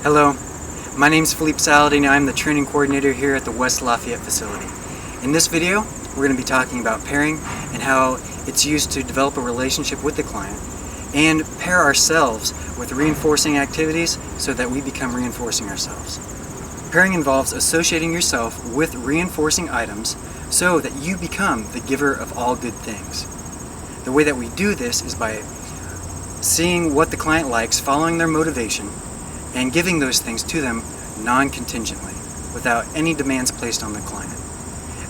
Hello, my name is Philippe Saladin. I'm the training coordinator here at the West Lafayette facility. In this video, we're going to be talking about pairing and how it's used to develop a relationship with the client and pair ourselves with reinforcing activities so that we become reinforcing ourselves. Pairing involves associating yourself with reinforcing items so that you become the giver of all good things. The way that we do this is by seeing what the client likes, following their motivation, and giving those things to them non-contingently, without any demands placed on the client.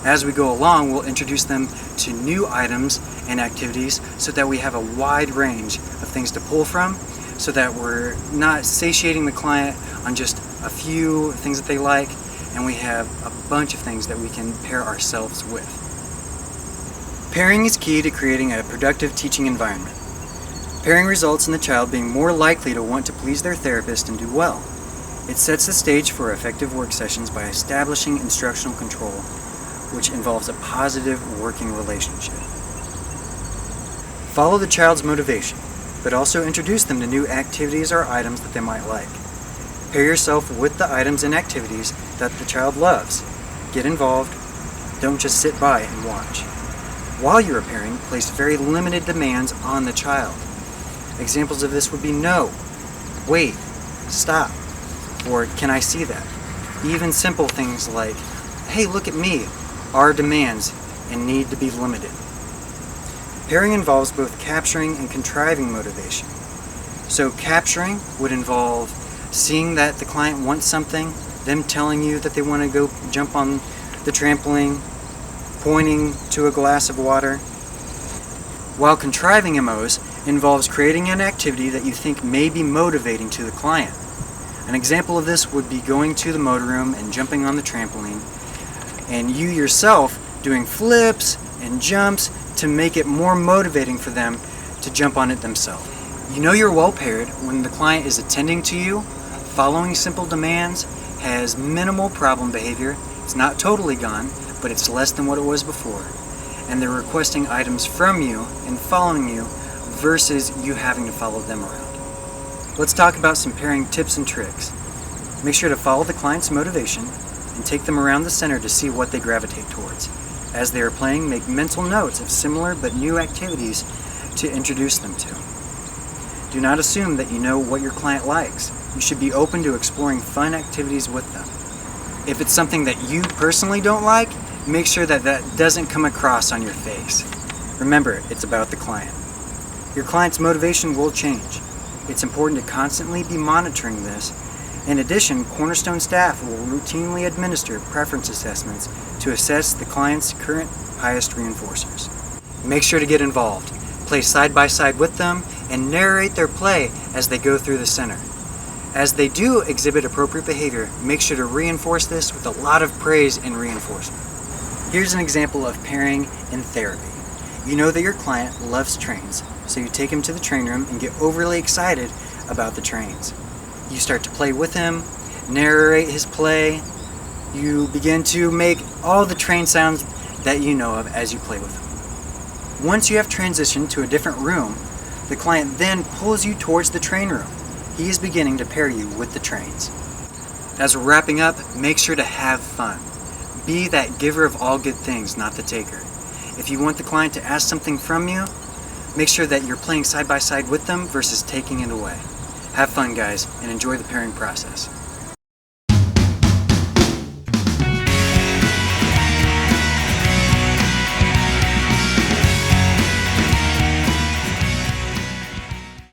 As we go along, we'll introduce them to new items and activities so that we have a wide range of things to pull from, so that we're not satiating the client on just a few things that they like, and we have a bunch of things that we can pair ourselves with. Pairing is key to creating a productive teaching environment. Pairing results in the child being more likely to want to please their therapist and do well. It sets the stage for effective work sessions by establishing instructional control, which involves a positive working relationship. Follow the child's motivation, but also introduce them to new activities or items that they might like. Pair yourself with the items and activities that the child loves. Get involved. Don't just sit by and watch. While you are pairing, place very limited demands on the child. Examples of this would be no, wait, stop, or can I see that? Even simple things like, hey, look at me, are demands and need to be limited. Pairing involves both capturing and contriving motivation. So capturing would involve seeing that the client wants something, them telling you that they want to go jump on the trampoline, pointing to a glass of water. While contriving MOs involves creating an activity that you think may be motivating to the client. An example of this would be going to the motorroom and jumping on the trampoline, and you yourself doing flips and jumps to make it more motivating for them to jump on it themselves. You know you're well paired when the client is attending to you, following simple demands, has minimal problem behavior, it's not totally gone, but it's less than what it was before, and they're requesting items from you and following you versus you having to follow them around. Let's talk about some pairing tips and tricks. Make sure to follow the client's motivation and take them around the center to see what they gravitate towards. As they are playing, make mental notes of similar but new activities to introduce them to. Do not assume that you know what your client likes. You should be open to exploring fun activities with them. If it's something that you personally don't like, make sure that that doesn't come across on your face. Remember, it's about the client. Your client's motivation will change. It's important to constantly be monitoring this. In addition, Cornerstone staff will routinely administer preference assessments to assess the client's current highest reinforcers. Make sure to get involved. Play side by side with them and narrate their play as they go through the center. As they do exhibit appropriate behavior, make sure to reinforce this with a lot of praise and reinforcement. Here's an example of pairing in therapy. You know that your client loves trains, so you take him to the train room and get overly excited about the trains. You start to play with him, narrate his play. You begin to make all the train sounds that you know of as you play with him. Once you have transitioned to a different room, the client then pulls you towards the train room. He is beginning to pair you with the trains. As we're wrapping up, make sure to have fun. Be that giver of all good things, not the taker. If you want the client to ask something from you, make sure that you're playing side by side with them versus taking it away. Have fun, guys, and enjoy the pairing process.